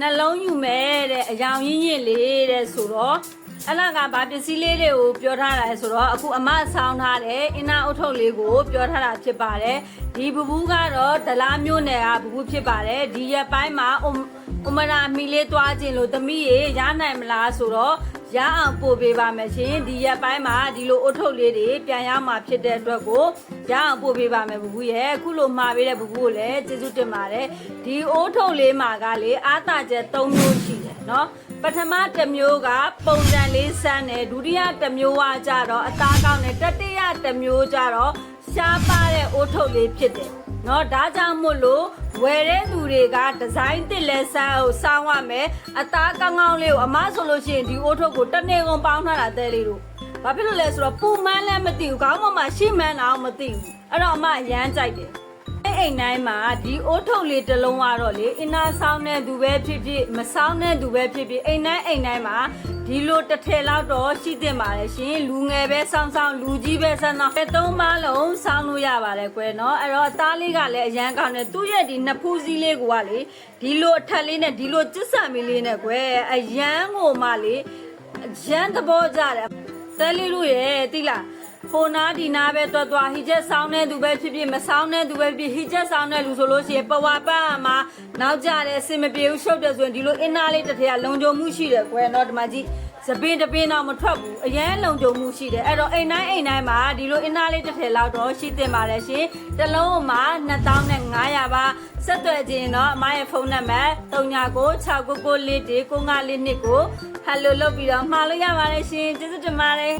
နှလုံးယူမဲ့တဲ့အယောင်ရင်းရင်းလေးတဲ့ဆိုတော့အဲ့ဒါကဗာပစ္စည်းလေးတွေကိုပြောထားတာဆိုတော့အခုအမဆောင်းထားတဲ့အင်းနာအုတ်ထုတ်လေးကိုပြောထားတာဖြစ်ပါတယ်ဒီဘဘူးကတော့ဒလားမျိုးနယ်ကဘဘူးဖြစ်ပါတယ်ဒီရက်ပိုင်းမှာဥမရာမီလေးတွားခြင်းလို့သမီးရေရနိုင်မလားဆိုတော့ရအောင်ပို့ပေးပါမယ်ရှင်ဒီရက်ပိုင်းမှာဒီလိုအုတ်ထုတ်လေးတွေပြန်ရမှာဖြစ်တဲ့အတွက်ကိုရအောင်ပို့ပေးပါမယ်ဘဘူးရဲ့အခုလိုမှာပေးတဲ့ဘဘူးကိုလည်းကျေးဇူးတင်ပါတယ်ဒီအုတ်ထုတ်လေးမှာကလေအားသာချက်၃မျိုးရှိတယ်နော်ပထမတစ်မျိုးကပုံစံလေးစမ်းတယ်ဒုတိယတစ်မျိုးကကြတော့အသားကောင်းတယ်တတိယတစ်မျိုးကြတော့ရှားပါတဲ့အိုးထုတ်လေးဖြစ်တယ်နော်ဒါကြောင့်မို့လို့ဝယ်တဲ့သူတွေကဒီဇိုင်းတစ်လဲစမ်းကိုစောင်းရမယ်အသားကောင်းကောင်းလေးကိုအမဆိုလို့ရှိရင်ဒီအိုးထုတ်ကိုတစ်နေ့ကုန်ပေါင်းထားတာတဲလေးတို့ဘာဖြစ်လို့လဲဆိုတော့ပူမန်းလည်းမသိဘူးခေါင်းပေါ်မှာရှိမှန်းတော့မသိဘူးအဲ့တော့အမရမ်းကြိုက်တယ်အိမ်တိုင်းမှာဒီအိုးထုတ်လေးတစ်လုံးကတော့လေအင်းနာဆောင်းတဲ့သူပဲဖြစ်ဖြစ်မဆောင်းတဲ့သူပဲဖြစ်ဖြစ်အိမ်တိုင်းမှာဒီလိုတစ်ထည်လောက်တော့ရှိသင့်ပါတယ်ရှင်လူငယ်ပဲဆောင်းလူကြီးပဲဆောင်းသုံးပါလုံးဆောင်းလို့ရပါတယ်ကွယ်နော်အဲ့တော့အသားလေးကလည်းအရန်ကောင်းတယ်သူ့ရဲ့ဒီနှစ်ဖူးစည်းလေးကလေဒီလိုအထက်လေးနဲ့ဒီလိုကျစ်ဆံမီလေးနဲ့ကွယ်အရန်ကိုမှလေရန်သဘောကြတယ်သဲလေးတို့ရဲ့တိလားဟိုနာဒီနာပဲတွားဟိချက်ဆောင်းတဲ့သူပဲဖြစ်ဖြစ်မဆောင်းတဲ့သူပဲဖြစ်ဟိချက်ဆောင်းတဲ့လူဆိုလို့ရှိရင်ပဝါပန်းမှာနောက်ကြတဲ့အစင်မပြေဘူးရှုပ်တယ်ဆိုရင်ဒီလိုအင်းနာလေးတစ်ထည်ကလုံခြုံမှုရှိတယ်ကွယ်နော်ဒီမှာကြည့်စပင်းတပင်းတော့မထွက်ဘူးအရင်လုံခြုံမှုရှိတယ်အဲ့တော့အိမ်တိုင်းမှာဒီလိုအင်းနာလေးတစ်ထည်လောက်တော့ရှိသင့်ပါတယ်ရှင်တစ်လုံးမှာ2500ပါဆက်သွယ်ခြင်းတော့အမရဲ့ဖုန်းနံပါတ်399699419542ကိုဟယ်လိုလုပ်ပြီးတော့မှာလို့ရပါတယ်ရှင်ကျေးဇူးတင်ပါတယ်